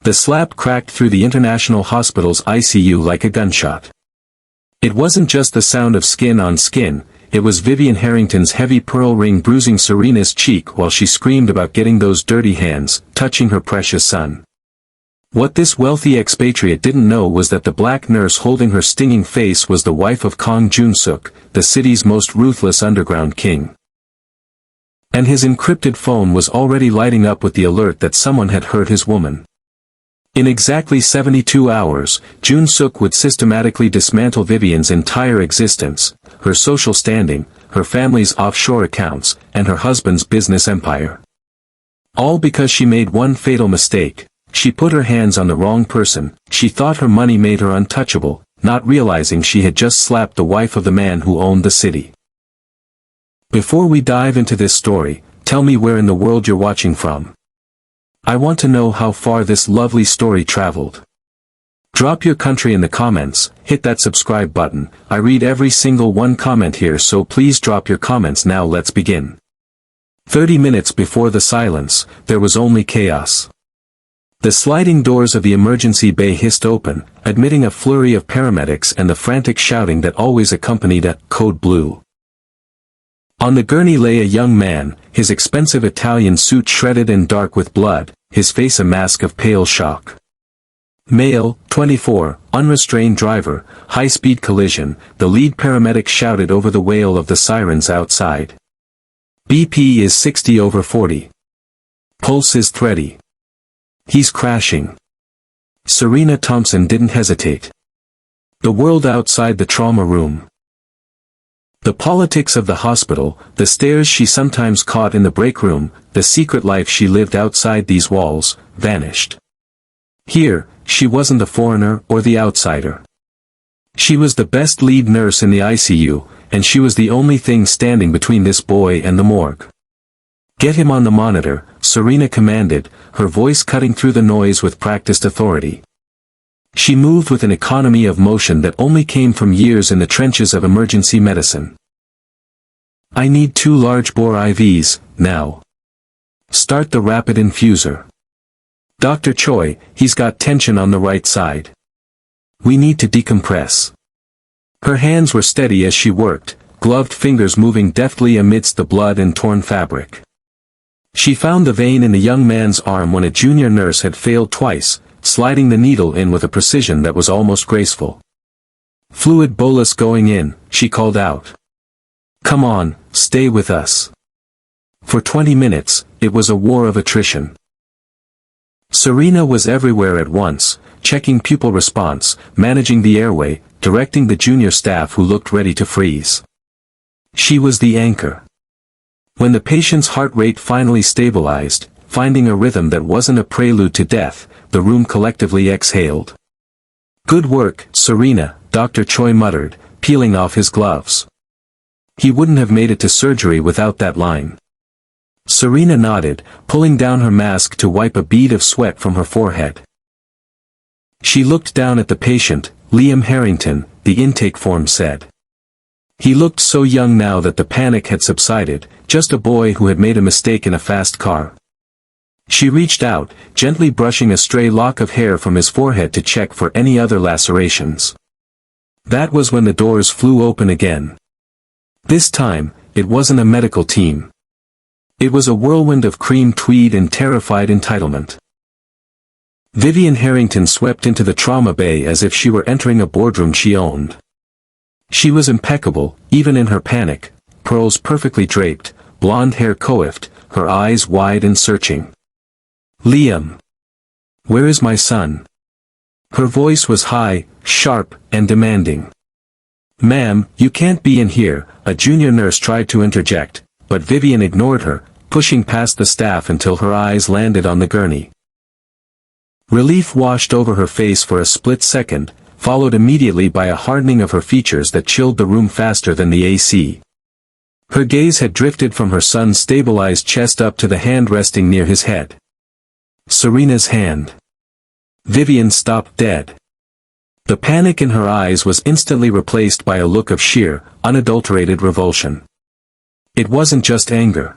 The slap cracked through the international hospital's ICU like a gunshot. It wasn't just the sound of skin on skin, it was Vivian Harrington's heavy pearl ring bruising Serena's cheek while she screamed about getting those dirty hands, touching her precious son. What this wealthy expatriate didn't know was that the black nurse holding her stinging face was the wife of Kang Jun-suk, the city's most ruthless underground king. And his encrypted phone was already lighting up with the alert that someone had hurt his woman. In exactly 72 hours, Jun-suk would systematically dismantle Vivian's entire existence, her social standing, her family's offshore accounts, and her husband's business empire. All because she made one fatal mistake. She put her hands on the wrong person. She thought her money made her untouchable, not realizing she had just slapped the wife of the man who owned the city. Before we dive into this story, tell me where in the world you're watching from. I want to know how far this lovely story traveled. Drop your country in the comments, hit that subscribe button. I read every single one comment here, so please drop your comments now. Let's begin. 30 minutes before the silence, there was only chaos. The sliding doors of the emergency bay hissed open, admitting a flurry of paramedics and the frantic shouting that always accompanied a code blue. On the gurney lay a young man, his expensive Italian suit shredded and dark with blood, his face a mask of pale shock. Male, 24, unrestrained driver, high-speed collision, the lead paramedic shouted over the wail of the sirens outside. BP is 60/40. Pulse is thready. He's crashing. Serena Thompson didn't hesitate. The world outside the trauma room. The politics of the hospital, the stares she sometimes caught in the break room, the secret life she lived outside these walls, vanished. Here, she wasn't the foreigner or the outsider. She was the best lead nurse in the ICU, and she was the only thing standing between this boy and the morgue. "Get him on the monitor," Serena commanded, her voice cutting through the noise with practiced authority. She moved with an economy of motion that only came from years in the trenches of emergency medicine. "I need 2 large-bore IVs, now. Start the rapid infuser. Dr. Choi, he's got tension on the right side. We need to decompress." Her hands were steady as she worked, gloved fingers moving deftly amidst the blood and torn fabric. She found the vein in the young man's arm when a junior nurse had failed twice, sliding the needle in with a precision that was almost graceful. "Fluid bolus going in," she called out. "Come on, stay with us." For 20 minutes, it was a war of attrition. Serena was everywhere at once, checking pupil response, managing the airway, directing the junior staff who looked ready to freeze. She was the anchor. When the patient's heart rate finally stabilized, finding a rhythm that wasn't a prelude to death, the room collectively exhaled. "Good work, Serena," Dr. Choi muttered, peeling off his gloves. He wouldn't have made it to surgery without that line. Serena nodded, pulling down her mask to wipe a bead of sweat from her forehead. She looked down at the patient, Liam Harrington, the intake form said. He looked so young now that the panic had subsided, just a boy who had made a mistake in a fast car. She reached out, gently brushing a stray lock of hair from his forehead to check for any other lacerations. That was when the doors flew open again. This time, it wasn't a medical team. It was a whirlwind of cream tweed and terrified entitlement. Vivian Harrington swept into the trauma bay as if she were entering a boardroom she owned. She was impeccable, even in her panic, pearls perfectly draped, blonde hair coiffed, her eyes wide and searching. "Liam. Where is my son?" Her voice was high, sharp, and demanding. "Ma'am, you can't be in here," a junior nurse tried to interject, but Vivian ignored her, pushing past the staff until her eyes landed on the gurney. Relief washed over her face for a split second, followed immediately by a hardening of her features that chilled the room faster than the AC. Her gaze had drifted from her son's stabilized chest up to the hand resting near his head. Serena's hand. Vivian stopped dead. The panic in her eyes was instantly replaced by a look of sheer, unadulterated revulsion. It wasn't just anger.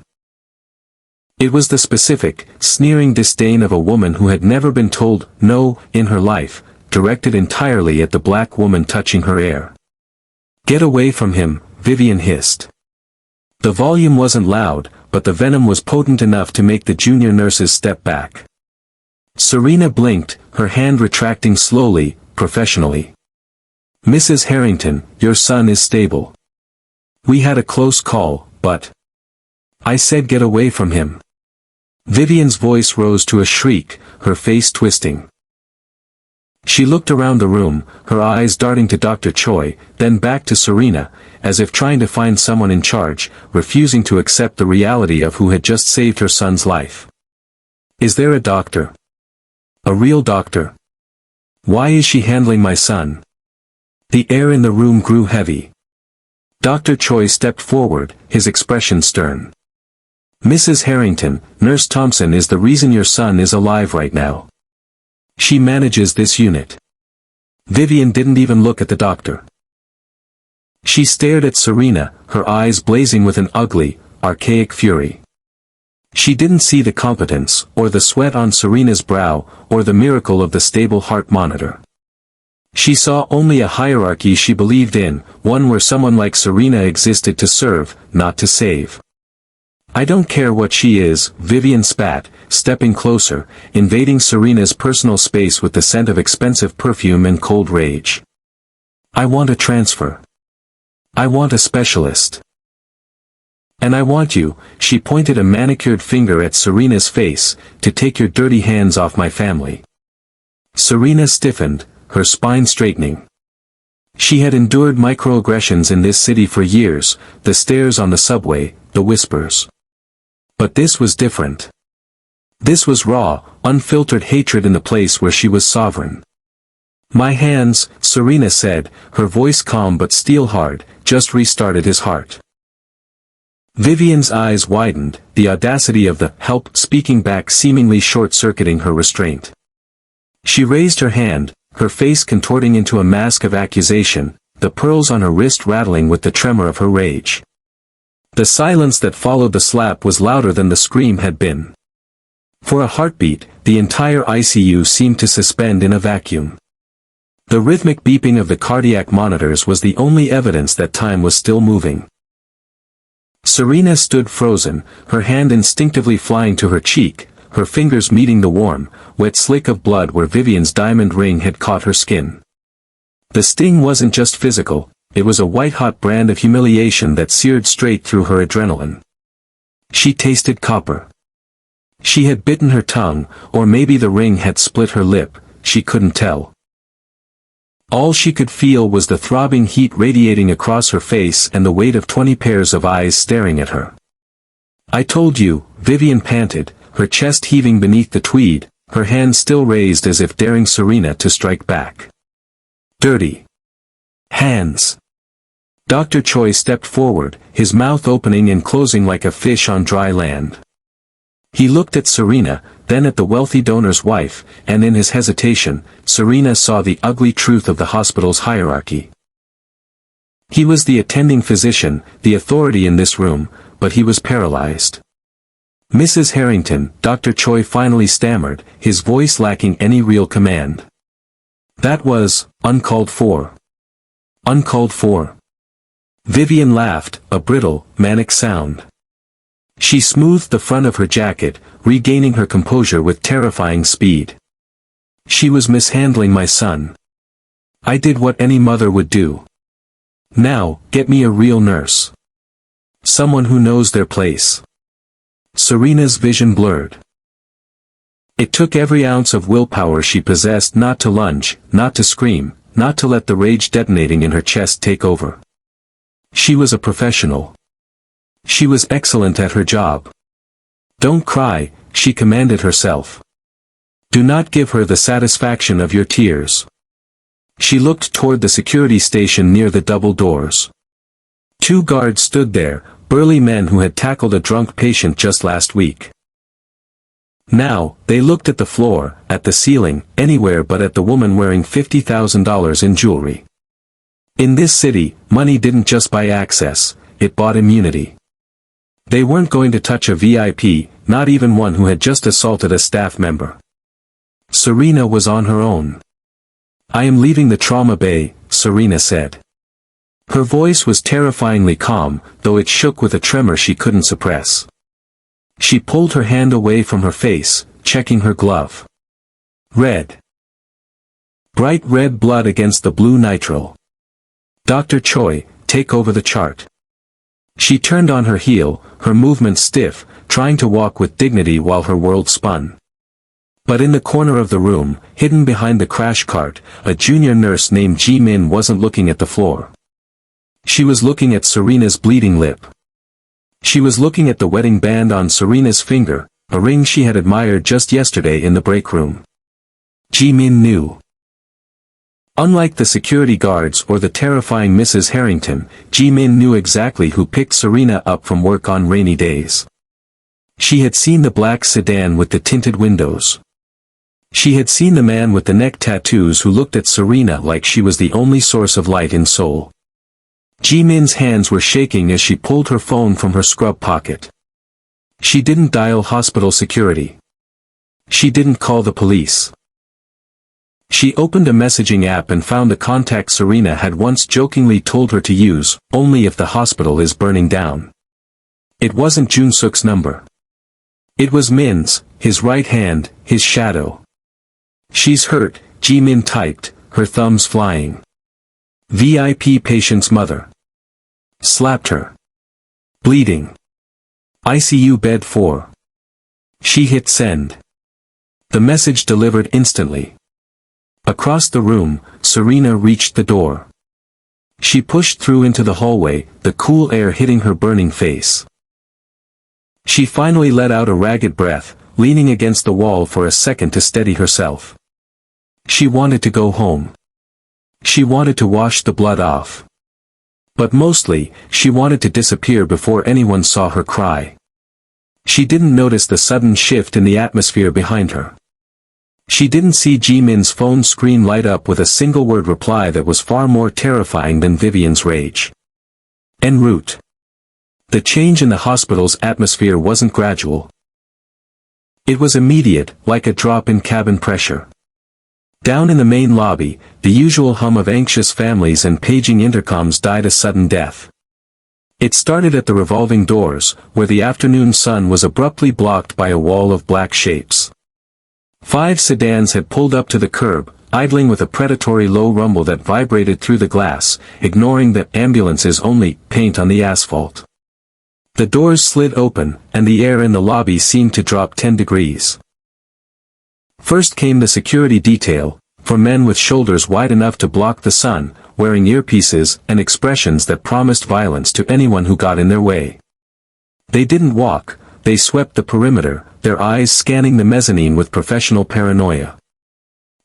It was the specific, sneering disdain of a woman who had never been told no in her life, directed entirely at the black woman touching her hair. "Get away from him," Vivian hissed. The volume wasn't loud, but the venom was potent enough to make the junior nurses step back. Serena blinked, her hand retracting slowly, professionally. "Mrs. Harrington, your son is stable. We had a close call, but I said get away from him." Vivian's voice rose to a shriek, her face twisting. She looked around the room, her eyes darting to Dr. Choi, then back to Serena, as if trying to find someone in charge, refusing to accept the reality of who had just saved her son's life. "Is there a doctor? A real doctor? Why is she handling my son?" The air in the room grew heavy. Dr. Choi stepped forward, his expression stern. "Mrs. Harrington, Nurse Thompson is the reason your son is alive right now. She manages this unit." Vivian didn't even look at the doctor. She stared at Serena, her eyes blazing with an ugly, archaic fury. She didn't see the competence, or the sweat on Serena's brow, or the miracle of the stable heart monitor. She saw only a hierarchy she believed in, one where someone like Serena existed to serve, not to save. "I don't care what she is," Vivian spat, stepping closer, invading Serena's personal space with the scent of expensive perfume and cold rage. "I want a transfer. I want a specialist. And I want you," she pointed a manicured finger at Serena's face, "to take your dirty hands off my family." Serena stiffened, her spine straightening. She had endured microaggressions in this city for years, the stares on the subway, the whispers. But this was different. This was raw, unfiltered hatred in the place where she was sovereign. "My hands," Serena said, her voice calm but steel-hard, "just restarted his heart." Vivian's eyes widened, the audacity of the help speaking back seemingly short-circuiting her restraint. She raised her hand, her face contorting into a mask of accusation, the pearls on her wrist rattling with the tremor of her rage. The silence that followed the slap was louder than the scream had been. For a heartbeat, the entire ICU seemed to suspend in a vacuum. The rhythmic beeping of the cardiac monitors was the only evidence that time was still moving. Serena stood frozen, her hand instinctively flying to her cheek, her fingers meeting the warm, wet slick of blood where Vivian's diamond ring had caught her skin. The sting wasn't just physical, it was a white-hot brand of humiliation that seared straight through her adrenaline. She tasted copper. She had bitten her tongue, or maybe the ring had split her lip, she couldn't tell. All she could feel was the throbbing heat radiating across her face and the weight of 20 pairs of eyes staring at her. "I told you," Vivian panted, her chest heaving beneath the tweed, her hand still raised as if daring Serena to strike back. "Dirty hands." Dr. Choi stepped forward, his mouth opening and closing like a fish on dry land. He looked at Serena, then at the wealthy donor's wife, and in his hesitation, Serena saw the ugly truth of the hospital's hierarchy. He was the attending physician, the authority in this room, but he was paralyzed. "Mrs. Harrington," Dr. Choi finally stammered, his voice lacking any real command. "That was uncalled for." "Uncalled for." Vivian laughed, a brittle, manic sound. She smoothed the front of her jacket, regaining her composure with terrifying speed. "She was mishandling my son. I did what any mother would do. Now, get me a real nurse. Someone who knows their place." Serena's vision blurred. It took every ounce of willpower she possessed not to lunge, not to scream, not to let the rage detonating in her chest take over. She was a professional. She was excellent at her job. "Don't cry," she commanded herself. "Do not give her the satisfaction of your tears." She looked toward the security station near the double doors. 2 guards stood there, burly men who had tackled a drunk patient just last week. Now, they looked at the floor, at the ceiling, anywhere but at the woman wearing $50,000 in jewelry. In this city, money didn't just buy access, it bought immunity. They weren't going to touch a VIP, not even one who had just assaulted a staff member. Serena was on her own. "I am leaving the trauma bay," Serena said. Her voice was terrifyingly calm, though it shook with a tremor she couldn't suppress. She pulled her hand away from her face, checking her glove. Red. Bright red blood against the blue nitrile. "Dr. Choi, take over the chart." She turned on her heel, her movements stiff, trying to walk with dignity while her world spun. But in the corner of the room, hidden behind the crash cart, a junior nurse named Ji-min wasn't looking at the floor. She was looking at Serena's bleeding lip. She was looking at the wedding band on Serena's finger, a ring she had admired just yesterday in the break room. Ji-min knew. Unlike the security guards or the terrifying Mrs. Harrington, Ji-min knew exactly who picked Serena up from work on rainy days. She had seen the black sedan with the tinted windows. She had seen the man with the neck tattoos who looked at Serena like she was the only source of light in Seoul. Ji-min's hands were shaking as she pulled her phone from her scrub pocket. She didn't dial hospital security. She didn't call the police. She opened a messaging app and found the contact Serena had once jokingly told her to use, only if the hospital is burning down. It wasn't Jun-suk's number. It was Min's, his right hand, his shadow. "She's hurt," Ji-min typed, her thumbs flying. "VIP patient's mother. Slapped her. Bleeding. ICU bed 4. She hit send." The message delivered instantly. Across the room, Serena reached the door. She pushed through into the hallway, the cool air hitting her burning face. She finally let out a ragged breath, leaning against the wall for a second to steady herself. She wanted to go home. She wanted to wash the blood off. But mostly, she wanted to disappear before anyone saw her cry. She didn't notice the sudden shift in the atmosphere behind her. She didn't see Ji-min's phone screen light up with a single-word reply that was far more terrifying than Vivian's rage. En route. The change in the hospital's atmosphere wasn't gradual. It was immediate, like a drop in cabin pressure. Down in the main lobby, the usual hum of anxious families and paging intercoms died a sudden death. It started at the revolving doors, where the afternoon sun was abruptly blocked by a wall of black shapes. 5 sedans had pulled up to the curb, idling with a predatory low rumble that vibrated through the glass, ignoring that ambulance's only paint on the asphalt. The doors slid open, and the air in the lobby seemed to drop 10 degrees. First came the security detail, for men with shoulders wide enough to block the sun, wearing earpieces and expressions that promised violence to anyone who got in their way. They didn't walk, they swept the perimeter, their eyes scanning the mezzanine with professional paranoia.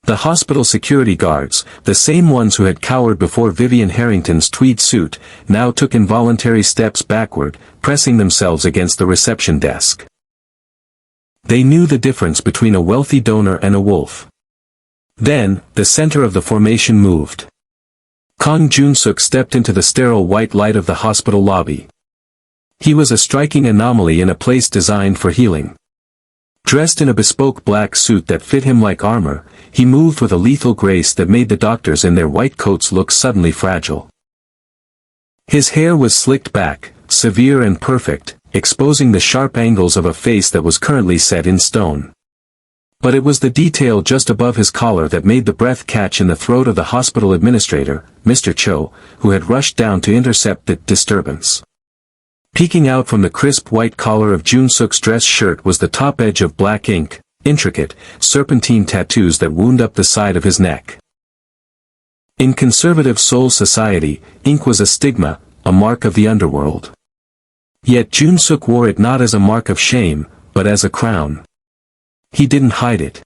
The hospital security guards, the same ones who had cowered before Vivian Harrington's tweed suit, now took involuntary steps backward, pressing themselves against the reception desk. They knew the difference between a wealthy donor and a wolf. Then, the center of the formation moved. Kang Jun-suk stepped into the sterile white light of the hospital lobby. He was a striking anomaly in a place designed for healing. Dressed in a bespoke black suit that fit him like armor, he moved with a lethal grace that made the doctors in their white coats look suddenly fragile. His hair was slicked back, severe and perfect, exposing the sharp angles of a face that was currently set in stone. But it was the detail just above his collar that made the breath catch in the throat of the hospital administrator, Mr. Cho, who had rushed down to intercept the disturbance. Peeking out from the crisp white collar of Jun-suk's dress shirt was the top edge of black ink, intricate, serpentine tattoos that wound up the side of his neck. In conservative Seoul society, ink was a stigma, a mark of the underworld. Yet Jun-suk wore it not as a mark of shame, but as a crown. He didn't hide it.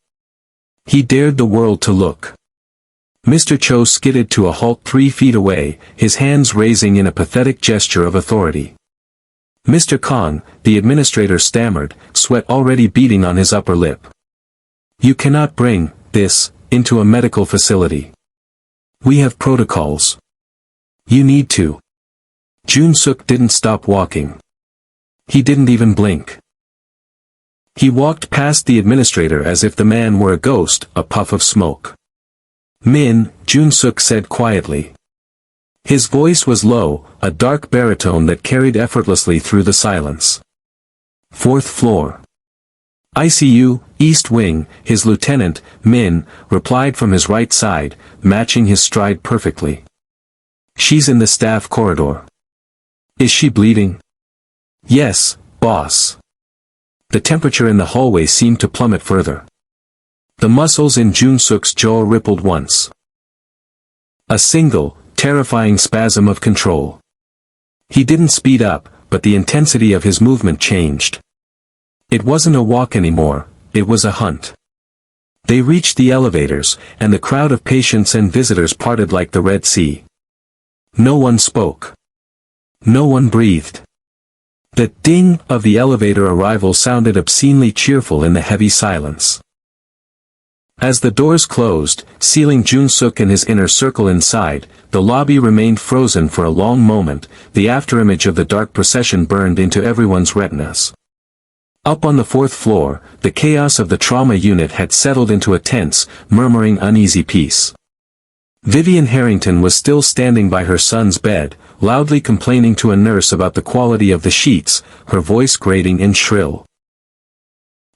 He dared the world to look. Mr. Cho skidded to a halt 3 feet away, his hands raising in a pathetic gesture of authority. Mr. Kang, the administrator stammered, sweat already beading on his upper lip. "You cannot bring this into a medical facility. We have protocols. You need to." Jun-suk didn't stop walking. He didn't even blink. He walked past the administrator as if the man were a ghost, a puff of smoke. "Min," Jun-suk said quietly. His voice was low, a dark baritone that carried effortlessly through the silence. "Fourth floor. ICU, East Wing," his lieutenant, Min, replied from his right side, matching his stride perfectly. "She's in the staff corridor." "Is she bleeding?" "Yes, boss." The temperature in the hallway seemed to plummet further. The muscles in Jun-suk's jaw rippled once. A single, terrifying spasm of control. He didn't speed up, but the intensity of his movement changed. It wasn't a walk anymore, it was a hunt. They reached the elevators, and the crowd of patients and visitors parted like the Red Sea. No one spoke. No one breathed. The ding of the elevator arrival sounded obscenely cheerful in the heavy silence. As the doors closed, sealing Jun-suk and his inner circle inside, the lobby remained frozen for a long moment. The afterimage of the dark procession burned into everyone's retinas. Up on the fourth floor, the chaos of the trauma unit had settled into a tense, murmuring uneasy peace. Vivian Harrington was still standing by her son's bed, loudly complaining to a nurse about the quality of the sheets, her voice grating and shrill.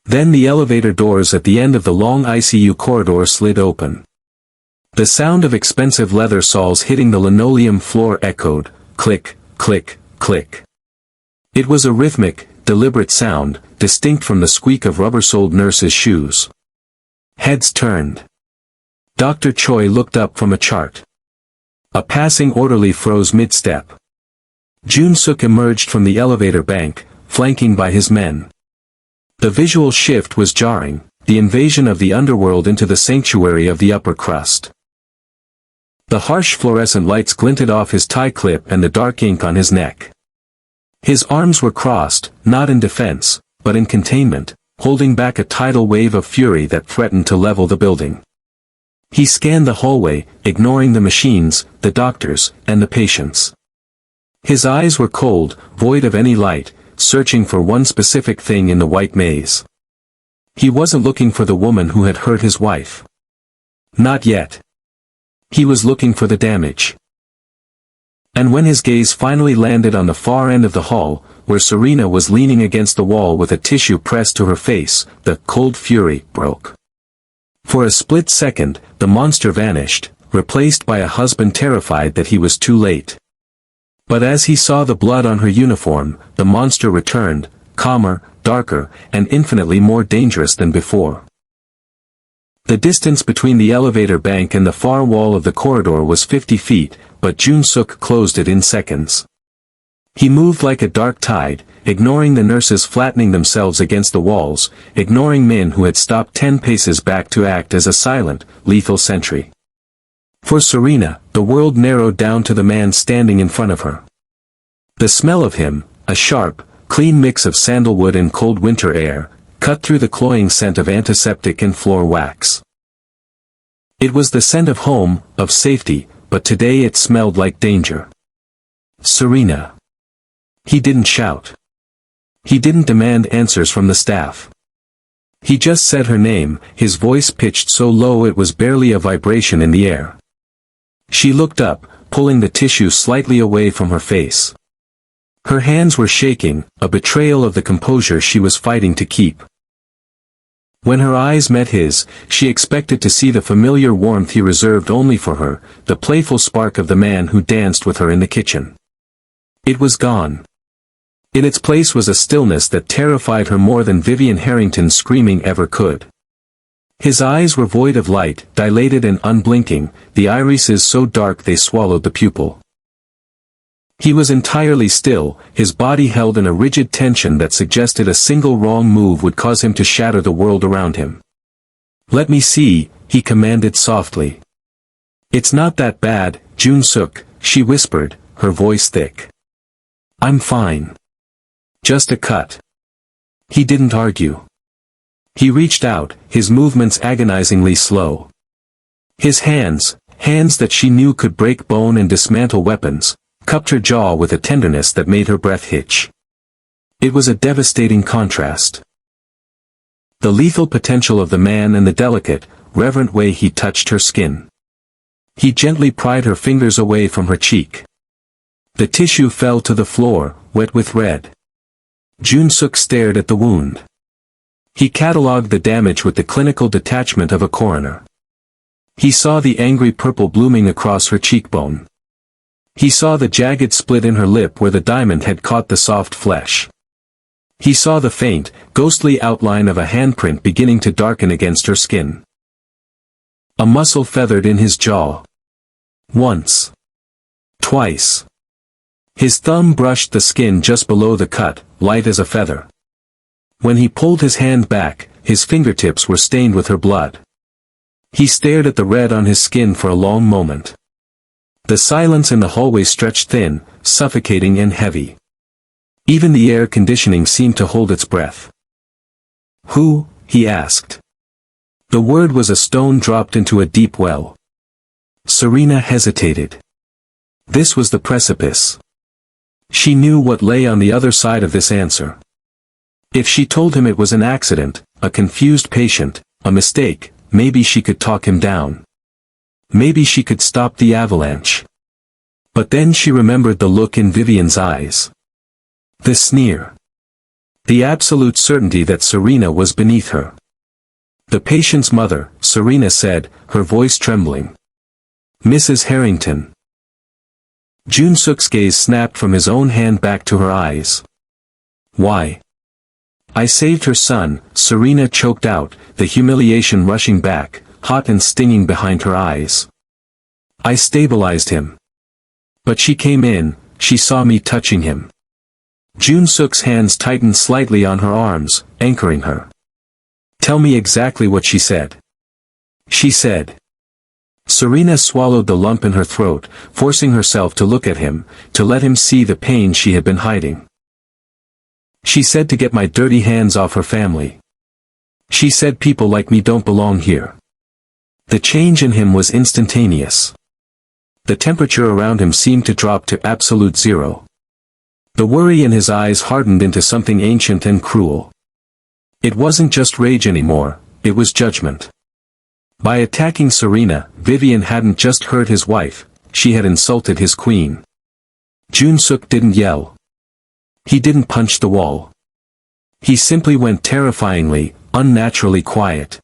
Then the elevator doors at the end of the long ICU corridor slid open. The sound of expensive leather soles hitting the linoleum floor echoed, click, click, click. It was a rhythmic, deliberate sound, distinct from the squeak of rubber-soled nurses' shoes. Heads turned. Dr. Choi looked up from a chart. A passing orderly froze mid-step. Jun-suk emerged from the elevator bank, flanking by his men. The visual shift was jarring, the invasion of the underworld into the sanctuary of the upper crust. The harsh fluorescent lights glinted off his tie clip and the dark ink on his neck. His arms were crossed, not in defense, but in containment, holding back a tidal wave of fury that threatened to level the building. He scanned the hallway, ignoring the machines, the doctors, and the patients. His eyes were cold, void of any light, searching for one specific thing in the white maze. He wasn't looking for the woman who had hurt his wife. Not yet. He was looking for the damage. And when his gaze finally landed on the far end of the hall, where Serena was leaning against the wall with a tissue pressed to her face, the cold fury broke. For a split second, the monster vanished, replaced by a husband terrified that he was too late. But as he saw the blood on her uniform, the monster returned, calmer, darker, and infinitely more dangerous than before. The distance between the elevator bank and the far wall of the corridor was 50 feet, but Jun-suk closed it in seconds. He moved like a dark tide, ignoring the nurses flattening themselves against the walls, ignoring Min who had stopped 10 paces back to act as a silent, lethal sentry. For Serena, the world narrowed down to the man standing in front of her. The smell of him, a sharp, clean mix of sandalwood and cold winter air, cut through the cloying scent of antiseptic and floor wax. It was the scent of home, of safety, but today it smelled like danger. Serena. He didn't shout. He didn't demand answers from the staff. He just said her name, his voice pitched so low it was barely a vibration in the air. She looked up, pulling the tissue slightly away from her face. Her hands were shaking, a betrayal of the composure she was fighting to keep. When her eyes met his, she expected to see the familiar warmth he reserved only for her, the playful spark of the man who danced with her in the kitchen. It was gone. In its place was a stillness that terrified her more than Vivian Harrington's screaming ever could. His eyes were void of light, dilated and unblinking, the irises so dark they swallowed the pupil. He was entirely still, his body held in a rigid tension that suggested a single wrong move would cause him to shatter the world around him. "Let me see," he commanded softly. "It's not that bad, Jun-suk," she whispered, her voice thick. "I'm fine. Just a cut." He didn't argue. He reached out, his movements agonizingly slow. His hands that she knew could break bone and dismantle weapons, cupped her jaw with a tenderness that made her breath hitch. It was a devastating contrast. The lethal potential of the man and the delicate, reverent way he touched her skin. He gently pried her fingers away from her cheek. The tissue fell to the floor, wet with red. Jun-suk stared at the wound. He catalogued the damage with the clinical detachment of a coroner. He saw the angry purple blooming across her cheekbone. He saw the jagged split in her lip where the diamond had caught the soft flesh. He saw the faint, ghostly outline of a handprint beginning to darken against her skin. A muscle feathered in his jaw. Once. Twice. His thumb brushed the skin just below the cut, light as a feather. When he pulled his hand back, his fingertips were stained with her blood. He stared at the red on his skin for a long moment. The silence in the hallway stretched thin, suffocating and heavy. Even the air conditioning seemed to hold its breath. "Who?" he asked. The word was a stone dropped into a deep well. Serena hesitated. This was the precipice. She knew what lay on the other side of this answer. If she told him it was an accident, a confused patient, a mistake, maybe she could talk him down. Maybe she could stop the avalanche. But then she remembered the look in Vivian's eyes. The sneer. The absolute certainty that Serena was beneath her. "The patient's mother," Serena said, her voice trembling. "Mrs. Harrington." Jun-suk's gaze snapped from his own hand back to her eyes. "Why?" "I saved her son," Serena choked out, the humiliation rushing back, hot and stinging behind her eyes. "I stabilized him. But she came in, she saw me touching him." Jun-suk's hands tightened slightly on her arms, anchoring her. "Tell me exactly what she said." "She said." Serena swallowed the lump in her throat, forcing herself to look at him, to let him see the pain she had been hiding. "She said to get my dirty hands off her family. She said people like me don't belong here." The change in him was instantaneous. The temperature around him seemed to drop to absolute zero. The worry in his eyes hardened into something ancient and cruel. It wasn't just rage anymore, it was judgment. By attacking Serena, Vivian hadn't just hurt his wife, she had insulted his queen. Jun-suk didn't yell. He didn't punch the wall. He simply went terrifyingly, unnaturally quiet.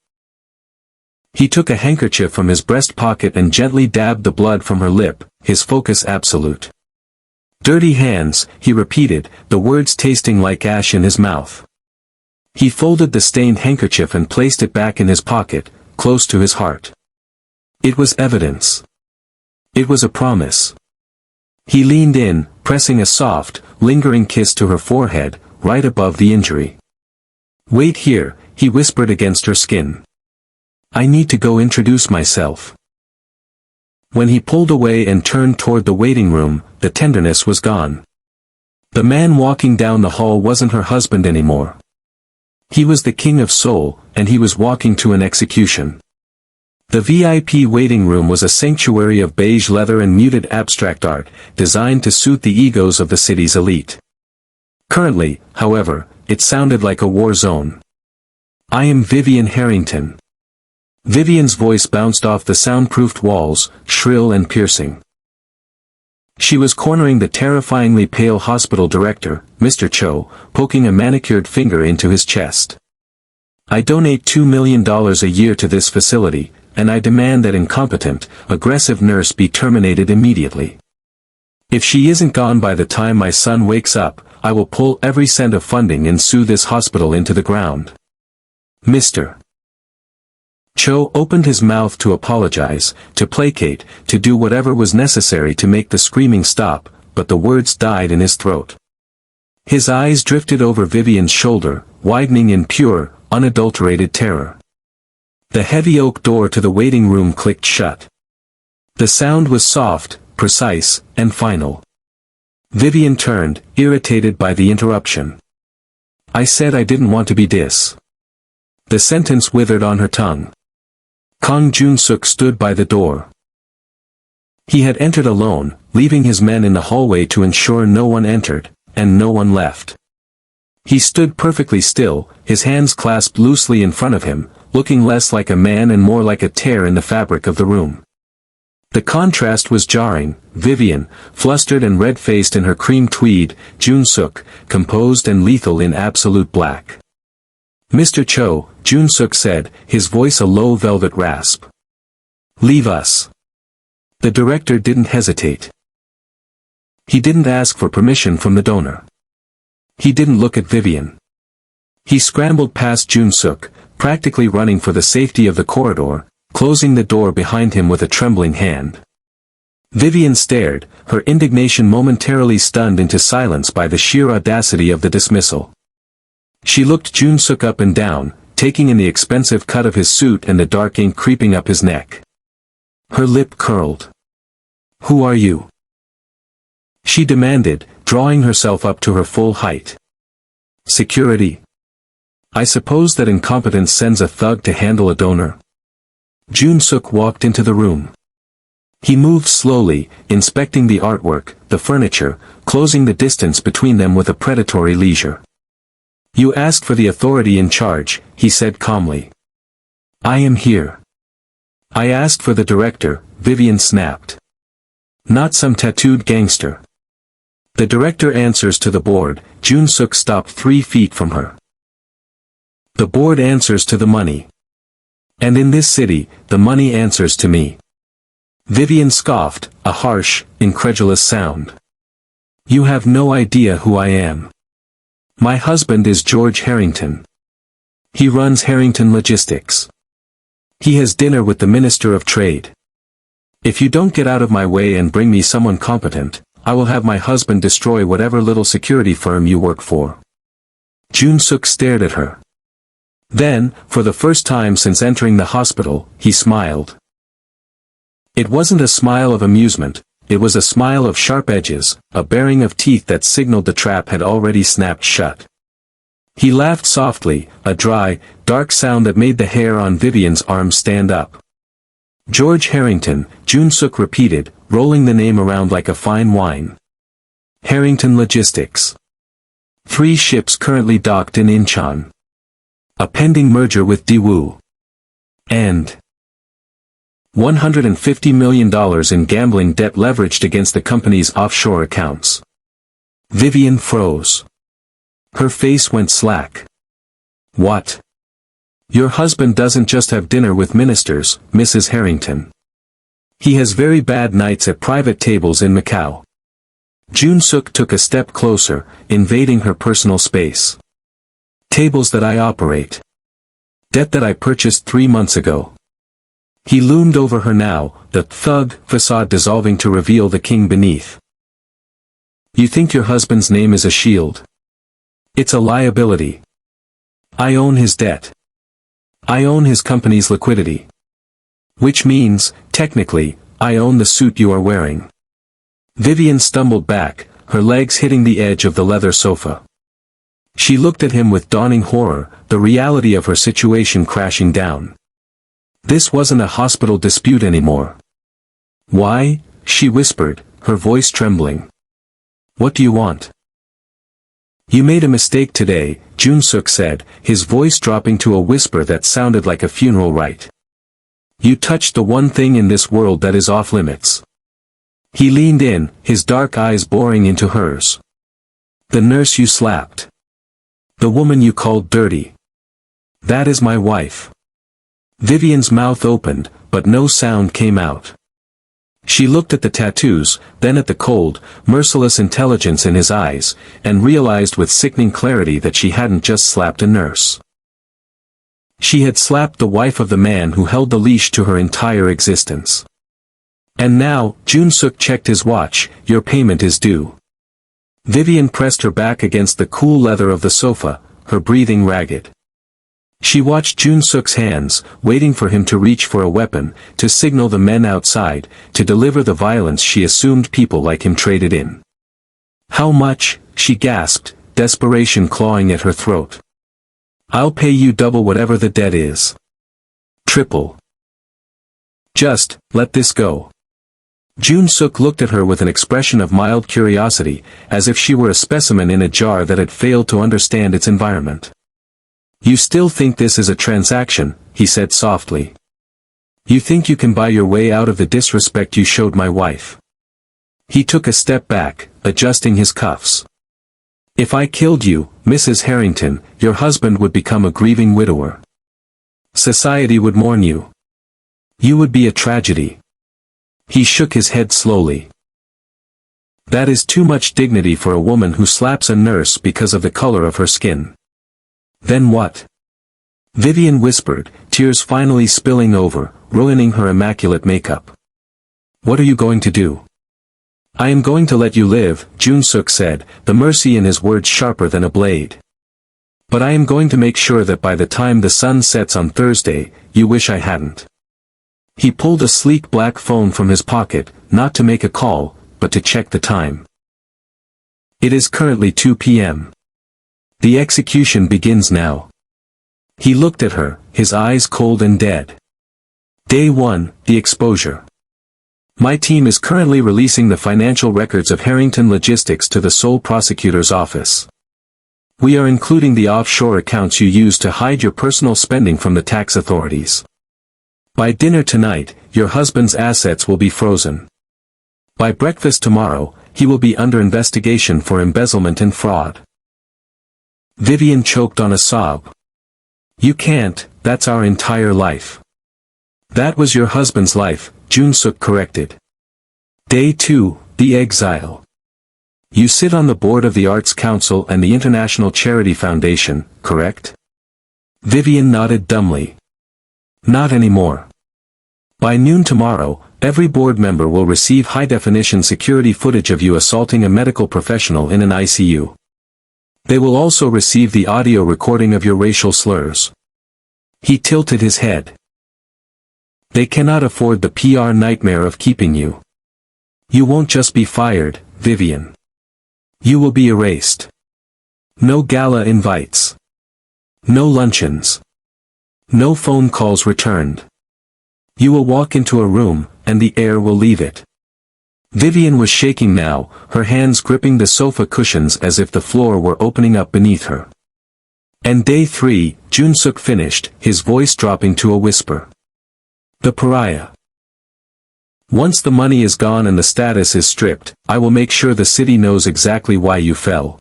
He took a handkerchief from his breast pocket and gently dabbed the blood from her lip, his focus absolute. "Dirty hands," he repeated, the words tasting like ash in his mouth. He folded the stained handkerchief and placed it back in his pocket, close to his heart. It was evidence. It was a promise. He leaned in, pressing a soft, lingering kiss to her forehead, right above the injury. "Wait here," he whispered against her skin. "I need to go introduce myself." When he pulled away and turned toward the waiting room, the tenderness was gone. The man walking down the hall wasn't her husband anymore. He was the king of Seoul, and he was walking to an execution. The VIP waiting room was a sanctuary of beige leather and muted abstract art, designed to suit the egos of the city's elite. Currently, however, it sounded like a war zone. "I am Vivian Harrington." Vivian's voice bounced off the soundproofed walls, shrill and piercing. She was cornering the terrifyingly pale hospital director, Mr. Cho, poking a manicured finger into his chest. "I donate $2 million a year to this facility, and I demand that incompetent, aggressive nurse be terminated immediately. If she isn't gone by the time my son wakes up, I will pull every cent of funding and sue this hospital into the ground." Mr. Cho opened his mouth to apologize, to placate, to do whatever was necessary to make the screaming stop, but the words died in his throat. His eyes drifted over Vivian's shoulder, widening in pure, unadulterated terror. The heavy oak door to the waiting room clicked shut. The sound was soft, precise, and final. Vivian turned, irritated by the interruption. "I said I didn't want to be dis." The sentence withered on her tongue. Kang Jun-suk stood by the door. He had entered alone, leaving his men in the hallway to ensure no one entered, and no one left. He stood perfectly still, his hands clasped loosely in front of him, looking less like a man and more like a tear in the fabric of the room. The contrast was jarring. Vivian, flustered and red-faced in her cream tweed, Jun-suk, composed and lethal in absolute black. "Mr. Cho," Jun-suk said, his voice a low velvet rasp. "Leave us." The director didn't hesitate. He didn't ask for permission from the donor. He didn't look at Vivian. He scrambled past Jun-suk, practically running for the safety of the corridor, closing the door behind him with a trembling hand. Vivian stared, her indignation momentarily stunned into silence by the sheer audacity of the dismissal. She looked Jun-suk up and down, taking in the expensive cut of his suit and the dark ink creeping up his neck. Her lip curled. "Who are you?" she demanded, drawing herself up to her full height. "Security. I suppose that incompetence sends a thug to handle a donor." Jun-suk walked into the room. He moved slowly, inspecting the artwork, the furniture, closing the distance between them with a predatory leisure. "You asked for the authority in charge," he said calmly. "I am here." "I asked for the director," Vivian snapped. "Not some tattooed gangster." "The director answers to the board." Jun-suk stopped 3 feet from her. "The board answers to the money. And in this city, the money answers to me." Vivian scoffed, a harsh, incredulous sound. "You have no idea who I am. My husband is George Harrington. He runs Harrington Logistics. He has dinner with the Minister of Trade. If you don't get out of my way and bring me someone competent, I will have my husband destroy whatever little security firm you work for." Jun-suk stared at her. Then, for the first time since entering the hospital, he smiled. It wasn't a smile of amusement, it was a smile of sharp edges, a baring of teeth that signaled the trap had already snapped shut. He laughed softly, a dry, dark sound that made the hair on Vivian's arm stand up. "George Harrington," Jun-suk repeated, rolling the name around like a fine wine. "Harrington Logistics. 3 ships currently docked in Incheon. A pending merger with Daewoo. And $150 million in gambling debt leveraged against the company's offshore accounts." Vivian froze. Her face went slack. "What? Your husband doesn't just have dinner with ministers, Mrs. Harrington. He has very bad nights at private tables in Macau." Jun-suk took a step closer, invading her personal space. "Tables that I operate. Debt that I purchased 3 months ago." He loomed over her now, the thug facade dissolving to reveal the king beneath. "You think your husband's name is a shield? It's a liability. I own his debt. I own his company's liquidity. Which means, technically, I own the suit you are wearing." Vivian stumbled back, her legs hitting the edge of the leather sofa. She looked at him with dawning horror, the reality of her situation crashing down. This wasn't a hospital dispute anymore. "Why?" she whispered, her voice trembling. "What do you want?" "You made a mistake today," Jun-suk said, his voice dropping to a whisper that sounded like a funeral rite. "You touched the one thing in this world that is off limits." He leaned in, his dark eyes boring into hers. "The nurse you slapped. The woman you called dirty. That is my wife." Vivian's mouth opened, but no sound came out. She looked at the tattoos, then at the cold, merciless intelligence in his eyes, and realized with sickening clarity that she hadn't just slapped a nurse. She had slapped the wife of the man who held the leash to her entire existence. "And now," Jun-suk checked his watch, "your payment is due." Vivian pressed her back against the cool leather of the sofa, her breathing ragged. She watched Jun-suk's hands, waiting for him to reach for a weapon, to signal the men outside, to deliver the violence she assumed people like him traded in. "How much?" she gasped, desperation clawing at her throat. "I'll pay you double whatever the debt is. Triple. Just, let this go." Jun-suk looked at her with an expression of mild curiosity, as if she were a specimen in a jar that had failed to understand its environment. "You still think this is a transaction," he said softly. "You think you can buy your way out of the disrespect you showed my wife?" He took a step back, adjusting his cuffs. "If I killed you, Mrs. Harrington, your husband would become a grieving widower. Society would mourn you. You would be a tragedy." He shook his head slowly. "That is too much dignity for a woman who slaps a nurse because of the color of her skin." "Then what?" Vivian whispered, tears finally spilling over, ruining her immaculate makeup. "What are you going to do?" "I am going to let you live," Jun-suk said, the mercy in his words sharper than a blade. "But I am going to make sure that by the time the sun sets on Thursday, you wish I hadn't." He pulled a sleek black phone from his pocket, not to make a call, but to check the time. "It is currently 2 p.m. The execution begins now." He looked at her, his eyes cold and dead. Day 1, the exposure. "My team is currently releasing the financial records of Harrington Logistics to the sole prosecutor's office. We are including the offshore accounts you used to hide your personal spending from the tax authorities. By dinner tonight, your husband's assets will be frozen. By breakfast tomorrow, he will be under investigation for embezzlement and fraud." Vivian choked on a sob. "You can't, that's our entire life." "That was your husband's life," Jun-suk corrected. Day 2, the exile. "You sit on the board of the Arts Council and the International Charity Foundation, correct?" Vivian nodded dumbly. "Not anymore. By noon tomorrow, every board member will receive high-definition security footage of you assaulting a medical professional in an ICU. They will also receive the audio recording of your racial slurs." He tilted his head. "They cannot afford the PR nightmare of keeping you. You won't just be fired, Vivian. You will be erased. No gala invites. No luncheons. No phone calls returned. You will walk into a room, and the air will leave it." Vivian was shaking now, her hands gripping the sofa cushions as if the floor were opening up beneath her. "And day 3, Jun-suk finished, his voice dropping to a whisper. "The pariah. Once the money is gone and the status is stripped, I will make sure the city knows exactly why you fell.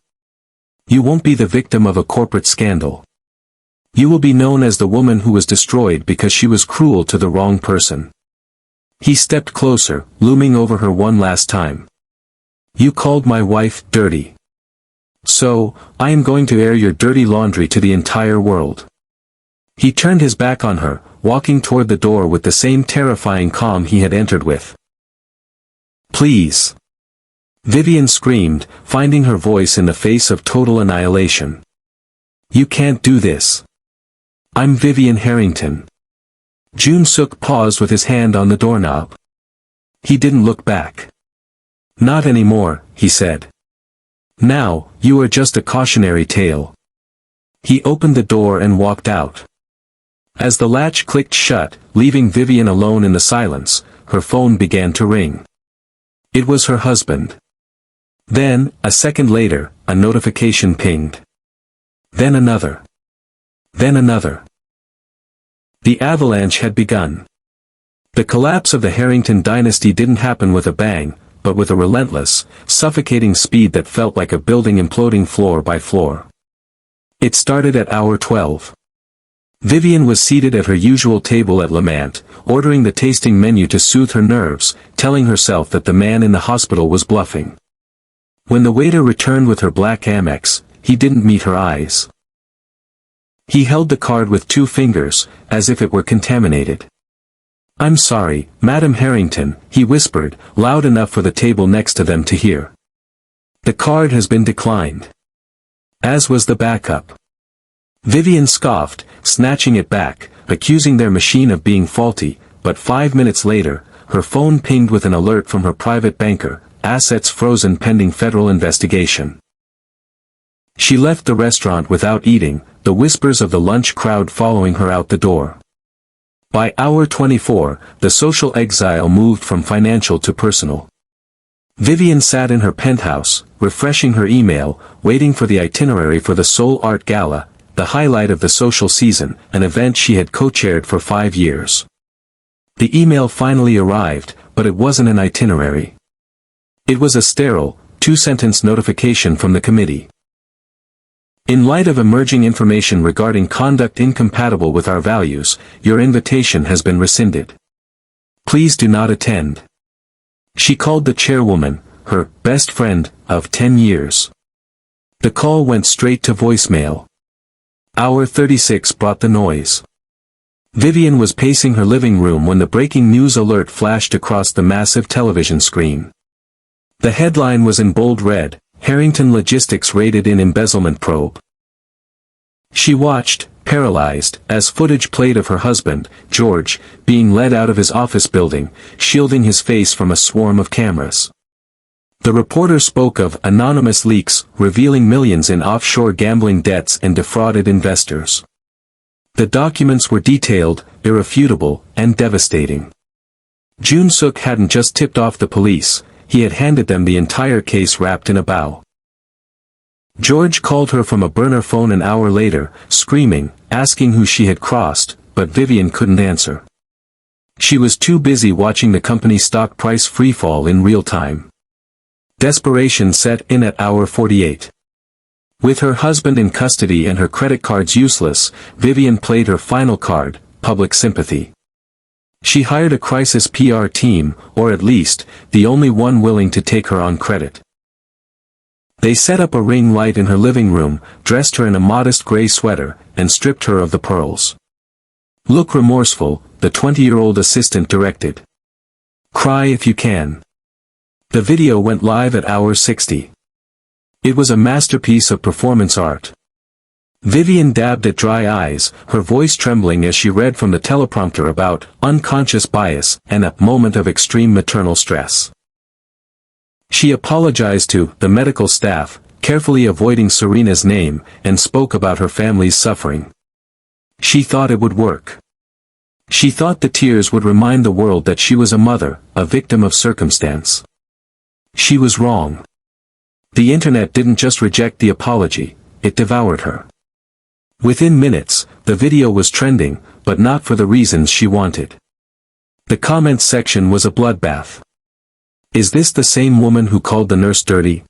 You won't be the victim of a corporate scandal. You will be known as the woman who was destroyed because she was cruel to the wrong person." He stepped closer, looming over her one last time. "You called my wife dirty. So, I am going to air your dirty laundry to the entire world." He turned his back on her, walking toward the door with the same terrifying calm he had entered with. "Please!" Vivian screamed, finding her voice in the face of total annihilation. "You can't do this. I'm Vivian Harrington." Jun-suk paused with his hand on the doorknob. He didn't look back. "Not anymore," he said. "Now, you are just a cautionary tale." He opened the door and walked out. As the latch clicked shut, leaving Vivian alone in the silence, her phone began to ring. It was her husband. Then, a second later, a notification pinged. Then another. Then another. The avalanche had begun. The collapse of the Harrington dynasty didn't happen with a bang, but with a relentless, suffocating speed that felt like a building imploding floor by floor. It started at hour 12. Vivian was seated at her usual table at Lamant, ordering the tasting menu to soothe her nerves, telling herself that the man in the hospital was bluffing. When the waiter returned with her black Amex, he didn't meet her eyes. He held the card with 2 fingers, as if it were contaminated. "I'm sorry, Madam Harrington," he whispered, loud enough for the table next to them to hear. "The card has been declined." As was the backup. Vivian scoffed, snatching it back, accusing their machine of being faulty, but 5 minutes later, her phone pinged with an alert from her private banker, assets frozen pending federal investigation. She left the restaurant without eating, the whispers of the lunch crowd following her out the door. By hour 24, the social exile moved from financial to personal. Vivian sat in her penthouse, refreshing her email, waiting for the itinerary for the Seoul Art Gala, the highlight of the social season, an event she had co-chaired for 5 years. The email finally arrived, but it wasn't an itinerary. It was a sterile, 2-sentence notification from the committee. In light of emerging information regarding conduct incompatible with our values, your invitation has been rescinded. Please do not attend. She called the chairwoman, her best friend of 10 years. The call went straight to voicemail. Hour 36 brought the noise. Vivian was pacing her living room when the breaking news alert flashed across the massive television screen. The headline was in bold red, Harrington Logistics raided in embezzlement probe. She watched, paralyzed, as footage played of her husband, George, being led out of his office building, shielding his face from a swarm of cameras. The reporter spoke of anonymous leaks revealing millions in offshore gambling debts and defrauded investors. The documents were detailed, irrefutable, and devastating. Jun Suk hadn't just tipped off the police, he had handed them the entire case wrapped in a bow. George called her from a burner phone an hour later, screaming, asking who she had crossed, but Vivian couldn't answer. She was too busy watching the company's stock price freefall in real time. Desperation set in at hour 48. With her husband in custody and her credit cards useless, Vivian played her final card, public sympathy. She hired a crisis PR team, or at least, the only one willing to take her on credit. They set up a ring light in her living room, dressed her in a modest gray sweater, and stripped her of the pearls. Look remorseful, the 20-year-old assistant directed. Cry if you can. The video went live at hour 60. It was a masterpiece of performance art. Vivian dabbed at dry eyes, her voice trembling as she read from the teleprompter about unconscious bias and a moment of extreme maternal stress. She apologized to the medical staff, carefully avoiding Serena's name, and spoke about her family's suffering. She thought it would work. She thought the tears would remind the world that she was a mother, a victim of circumstance. She was wrong. The internet didn't just reject the apology, it devoured her. Within minutes, the video was trending, but not for the reasons she wanted. The comments section was a bloodbath. Is this the same woman who called the nurse dirty?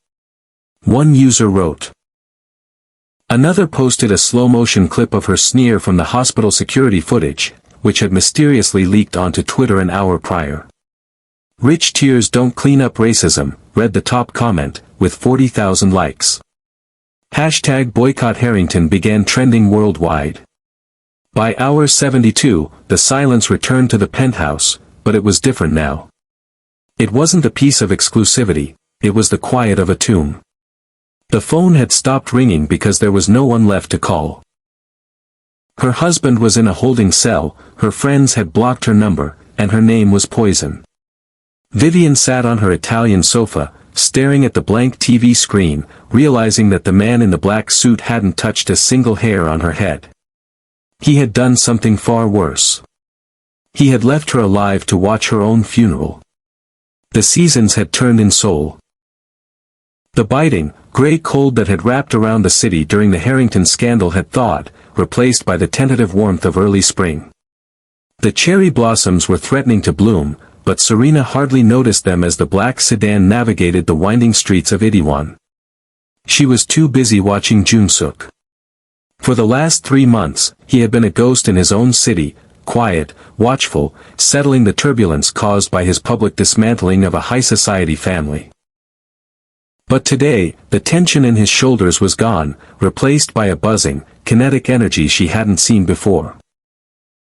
One user wrote. Another posted a slow-motion clip of her sneer from the hospital security footage, which had mysteriously leaked onto Twitter an hour prior. Rich tears don't clean up racism, read the top comment, with 40,000 likes. Hashtag boycott Harrington began trending worldwide. By hour 72, the silence returned to the penthouse, but it was different now. It wasn't a piece of exclusivity, it was the quiet of a tomb. The phone had stopped ringing because there was no one left to call. Her husband was in a holding cell, her friends had blocked her number, and her name was poison. Vivian sat on her Italian sofa, staring at the blank TV screen, realizing that the man in the black suit hadn't touched a single hair on her head. He had done something far worse. He had left her alive to watch her own funeral. The seasons had turned in Seoul. The biting, gray cold that had wrapped around the city during the Harrington scandal had thawed, replaced by the tentative warmth of early spring. The cherry blossoms were threatening to bloom, but Serena hardly noticed them as the black sedan navigated the winding streets of Itaewon. She was too busy watching Jun Suk. For the last 3 months, he had been a ghost in his own city, quiet, watchful, settling the turbulence caused by his public dismantling of a high-society family. But today, the tension in his shoulders was gone, replaced by a buzzing, kinetic energy she hadn't seen before.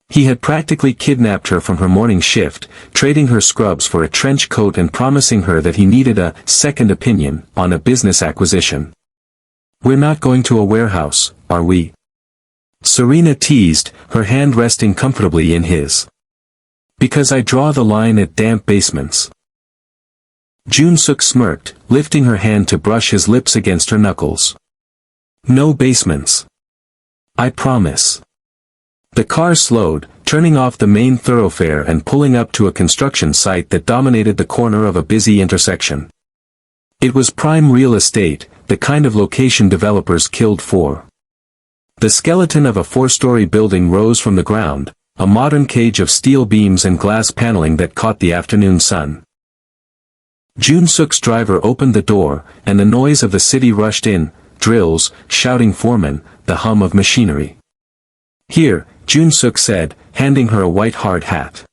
He had practically kidnapped her from her morning shift, trading her scrubs for a trench coat and promising her that he needed a second opinion on a business acquisition. We're not going to a warehouse, are we? Serena teased, her hand resting comfortably in his. Because I draw the line at damp basements. Jun Suk smirked, lifting her hand to brush his lips against her knuckles. No basements. I promise. The car slowed, turning off the main thoroughfare and pulling up to a construction site that dominated the corner of a busy intersection. It was prime real estate, the kind of location developers killed for. The skeleton of a 4-story building rose from the ground, a modern cage of steel beams and glass paneling that caught the afternoon sun. Jun-suk's driver opened the door, and the noise of the city rushed in, drills, shouting foremen, the hum of machinery. "Here," Jun-suk said, handing her a white hard hat.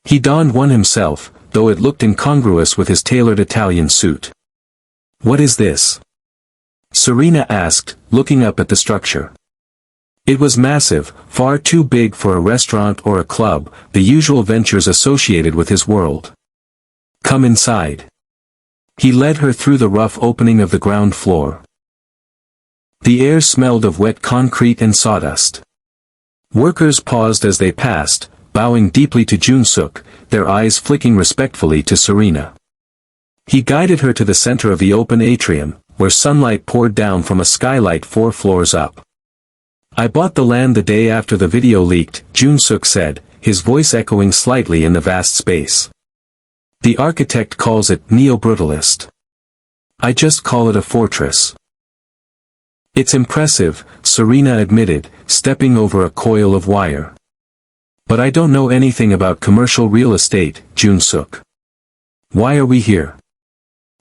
He donned one himself, though it looked incongruous with his tailored Italian suit. "What is this?" Serena asked, looking up at the structure. It was massive, far too big for a restaurant or a club, the usual ventures associated with his world. "Come inside." He led her through the rough opening of the ground floor. The air smelled of wet concrete and sawdust. Workers paused as they passed, bowing deeply to Jun-suk, their eyes flicking respectfully to Serena. He guided her to the center of the open atrium, where sunlight poured down from a skylight 4 floors up. "I bought the land the day after the video leaked," Jun-suk said, his voice echoing slightly in the vast space. "The architect calls it neo-brutalist. I just call it a fortress." "It's impressive," Serena admitted, stepping over a coil of wire. "But I don't know anything about commercial real estate, Jun-suk. Why are we here?"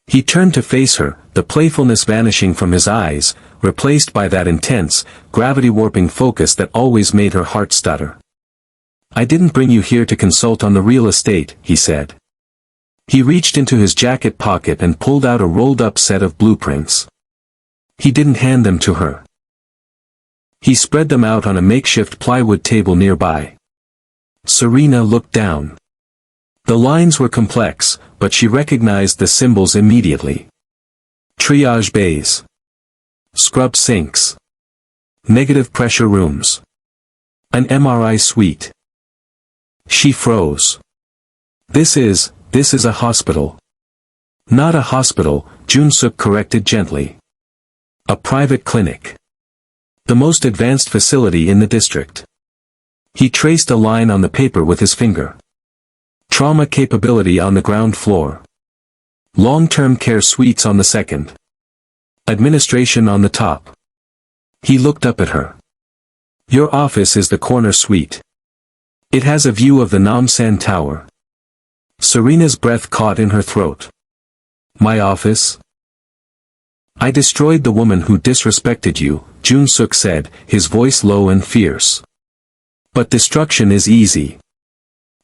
He turned to face her, the playfulness vanishing from his eyes, replaced by that intense, gravity-warping focus that always made her heart stutter. "I didn't bring you here to consult on the real estate," he said. He reached into his jacket pocket and pulled out a rolled-up set of blueprints. He didn't hand them to her. He spread them out on a makeshift plywood table nearby. Serena looked down. The lines were complex, but she recognized the symbols immediately. Triage bays. Scrub sinks. Negative pressure rooms. An MRI suite. She froze. This is a hospital." "Not a hospital," Jun-suk corrected gently. "A private clinic. The most advanced facility in the district." He traced a line on the paper with his finger. "Trauma capability on the ground floor. Long-term care suites on the second. Administration on the top." He looked up at her. "Your office is the corner suite. It has a view of the Namsan Tower." Serena's breath caught in her throat. "My office?" "I destroyed the woman who disrespected you," Jun-suk said, his voice low and fierce. "But destruction is easy.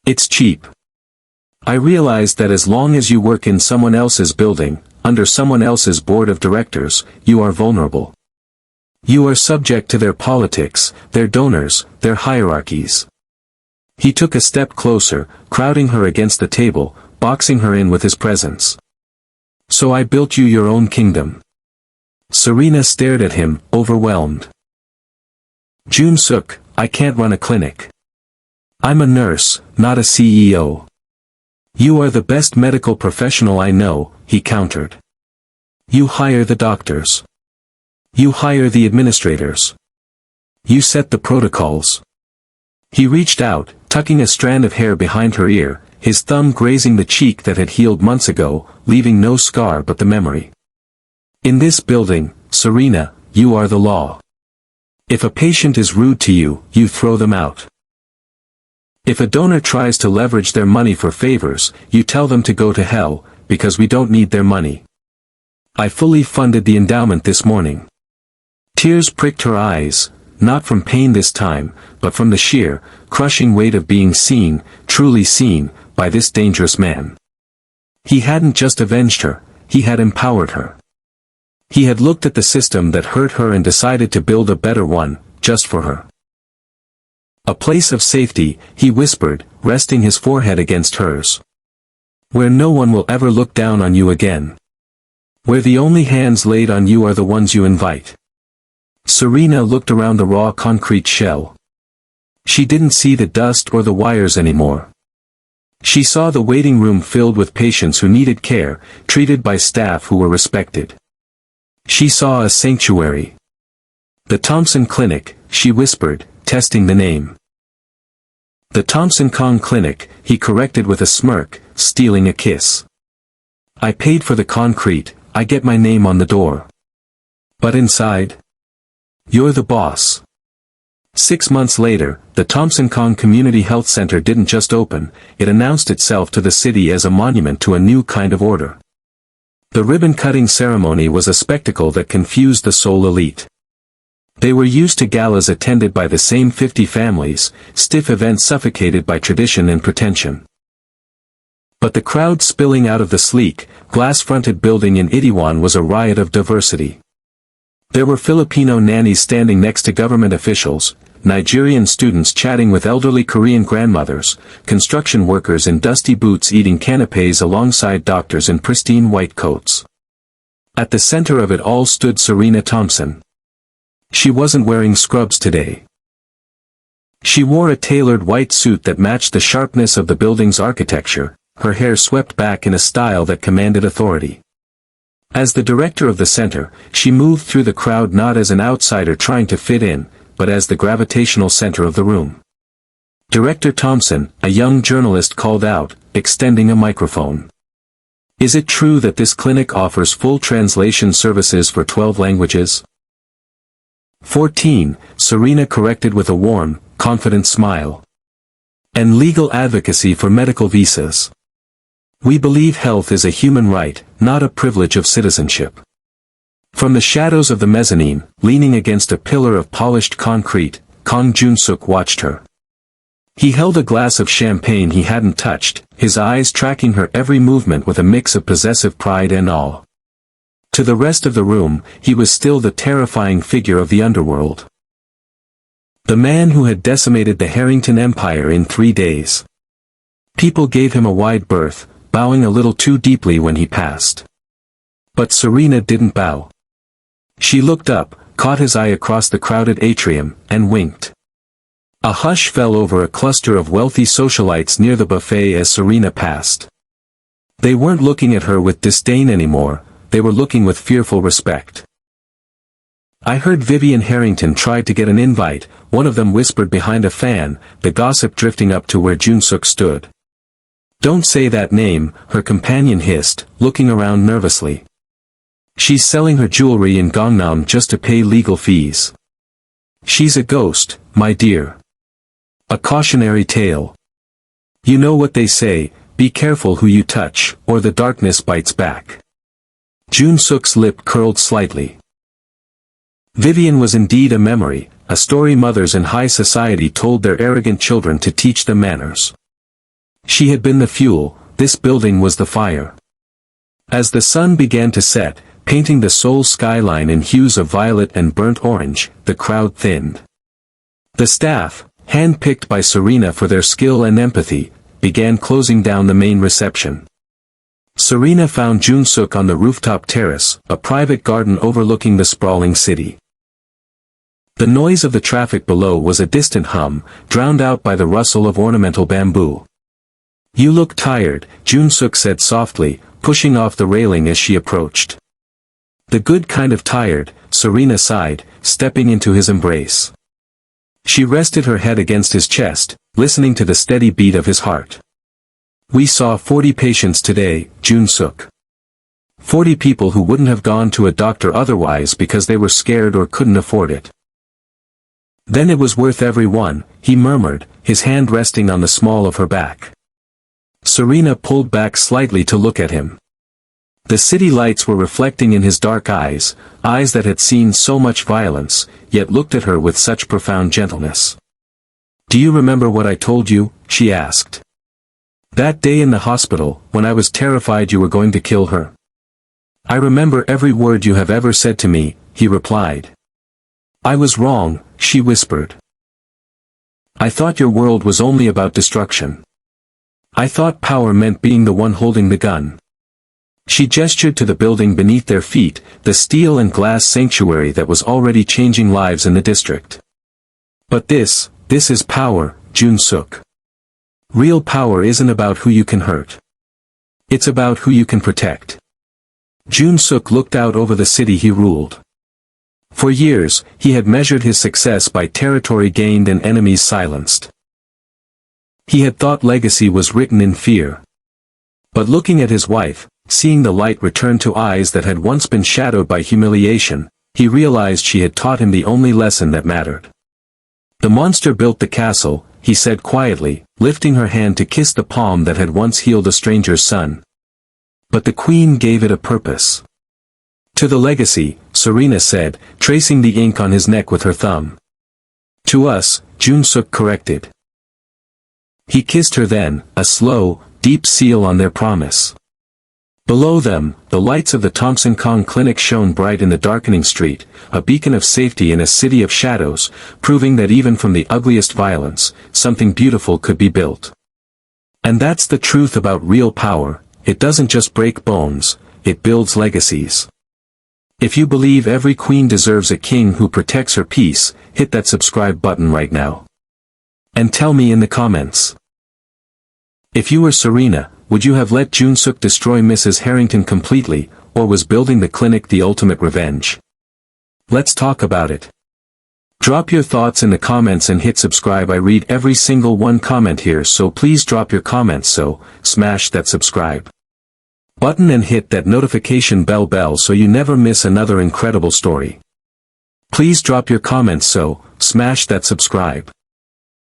It's cheap. I realize that as long as you work in someone else's building, under someone else's board of directors, you are vulnerable. You are subject to their politics, their donors, their hierarchies." He took a step closer, crowding her against the table, boxing her in with his presence. "So I built you your own kingdom." Serena stared at him, overwhelmed. "Jun-suk, I can't run a clinic. I'm a nurse, not a CEO." "You are the best medical professional I know," he countered. "You hire the doctors. You hire the administrators. You set the protocols." He reached out, tucking a strand of hair behind her ear, his thumb grazing the cheek that had healed months ago, leaving no scar but the memory. "In this building, Serena, you are the law. If a patient is rude to you, you throw them out. If a donor tries to leverage their money for favors, you tell them to go to hell, because we don't need their money. I fully funded the endowment this morning." Tears pricked her eyes, not from pain this time, but from the sheer, crushing weight of being seen, truly seen, by this dangerous man. He hadn't just avenged her, he had empowered her. He had looked at the system that hurt her and decided to build a better one, just for her. "A place of safety," he whispered, resting his forehead against hers. "Where no one will ever look down on you again. Where the only hands laid on you are the ones you invite." Serena looked around the raw concrete shell. She didn't see the dust or the wires anymore. She saw the waiting room filled with patients who needed care, treated by staff who were respected. She saw a sanctuary. "The Thompson Clinic," she whispered, testing the name. The Thompson Kong Clinic, he corrected with a smirk, stealing a kiss. I paid for the concrete, I get my name on the door. But inside? You're the boss. 6 months later, the Thompson Kong Community Health Center didn't just open, it announced itself to the city as a monument to a new kind of order. The ribbon-cutting ceremony was a spectacle that confused the Seoul elite. They were used to galas attended by the same 50 families, stiff events suffocated by tradition and pretension. But the crowd spilling out of the sleek, glass-fronted building in Itaewon was a riot of diversity. There were Filipino nannies standing next to government officials, Nigerian students chatting with elderly Korean grandmothers, construction workers in dusty boots eating canapes alongside doctors in pristine white coats. At the center of it all stood Serena Thompson. She wasn't wearing scrubs today. She wore a tailored white suit that matched the sharpness of the building's architecture, her hair swept back in a style that commanded authority. As the director of the center, she moved through the crowd not as an outsider trying to fit in, but as the gravitational center of the room. Director Thompson, a young journalist called out, extending a microphone. Is it true that this clinic offers full translation services for 12 languages? 14, Serena corrected with a warm, confident smile. And legal advocacy for medical visas. We believe health is a human right, not a privilege of citizenship. From the shadows of the mezzanine, leaning against a pillar of polished concrete, Kang Jun-suk watched her. He held a glass of champagne he hadn't touched, his eyes tracking her every movement with a mix of possessive pride and awe. To the rest of the room, he was still the terrifying figure of the underworld. The man who had decimated the Harrington Empire in 3 days. People gave him a wide berth, bowing a little too deeply when he passed. But Serena didn't bow. She looked up, caught his eye across the crowded atrium, and winked. A hush fell over a cluster of wealthy socialites near the buffet as Serena passed. They weren't looking at her with disdain anymore, they were looking with fearful respect. I heard Vivian Harrington tried to get an invite, one of them whispered behind a fan, the gossip drifting up to where Jun-suk stood. Don't say that name, her companion hissed, looking around nervously. She's selling her jewelry in Gangnam just to pay legal fees. She's a ghost, my dear. A cautionary tale. You know what they say, be careful who you touch, or the darkness bites back. Jun-suk's lip curled slightly. Vivian was indeed a memory, a story mothers in high society told their arrogant children to teach them manners. She had been the fuel, this building was the fire. As the sun began to set, painting the Seoul skyline in hues of violet and burnt orange, the crowd thinned. The staff, hand-picked by Serena for their skill and empathy, began closing down the main reception. Serena found Jun-suk on the rooftop terrace, a private garden overlooking the sprawling city. The noise of the traffic below was a distant hum, drowned out by the rustle of ornamental bamboo. You look tired, Jun-suk said softly, pushing off the railing as she approached. The good kind of tired, Serena sighed, stepping into his embrace. She rested her head against his chest, listening to the steady beat of his heart. We saw 40 patients today, Jun-suk. 40 people who wouldn't have gone to a doctor otherwise because they were scared or couldn't afford it. Then it was worth every one, he murmured, his hand resting on the small of her back. Serena pulled back slightly to look at him. The city lights were reflecting in his dark eyes, eyes that had seen so much violence, yet looked at her with such profound gentleness. Do you remember what I told you? She asked. That day in the hospital, when I was terrified you were going to kill her. I remember every word you have ever said to me, he replied. I was wrong, she whispered. I thought your world was only about destruction. I thought power meant being the one holding the gun. She gestured to the building beneath their feet, the steel and glass sanctuary that was already changing lives in the district. But this is power, Jun-suk. Real power isn't about who you can hurt. It's about who you can protect. Jun-suk looked out over the city he ruled. For years, he had measured his success by territory gained and enemies silenced. He had thought legacy was written in fear. But looking at his wife, seeing the light return to eyes that had once been shadowed by humiliation, he realized she had taught him the only lesson that mattered. The monster built the castle, he said quietly, lifting her hand to kiss the palm that had once healed a stranger's son. But the queen gave it a purpose. To the legacy, Serena said, tracing the ink on his neck with her thumb. To us, Jun-suk corrected. He kissed her then, a slow, deep seal on their promise. Below them, the lights of the Thompson Kong Clinic shone bright in the darkening street, a beacon of safety in a city of shadows, proving that even from the ugliest violence, something beautiful could be built. And that's the truth about real power, it doesn't just break bones, it builds legacies. If you believe every queen deserves a king who protects her peace, hit that subscribe button right now. And tell me in the comments. If you were Serena, would you have let Jun-suk destroy Mrs. Harrington completely, or was building the clinic the ultimate revenge? Let's talk about it. Drop your thoughts in the comments and hit subscribe. I read every single one comment here, so please drop your comments, so smash that subscribe button and hit that notification bell so you never miss another incredible story. Please drop your comments, so smash that subscribe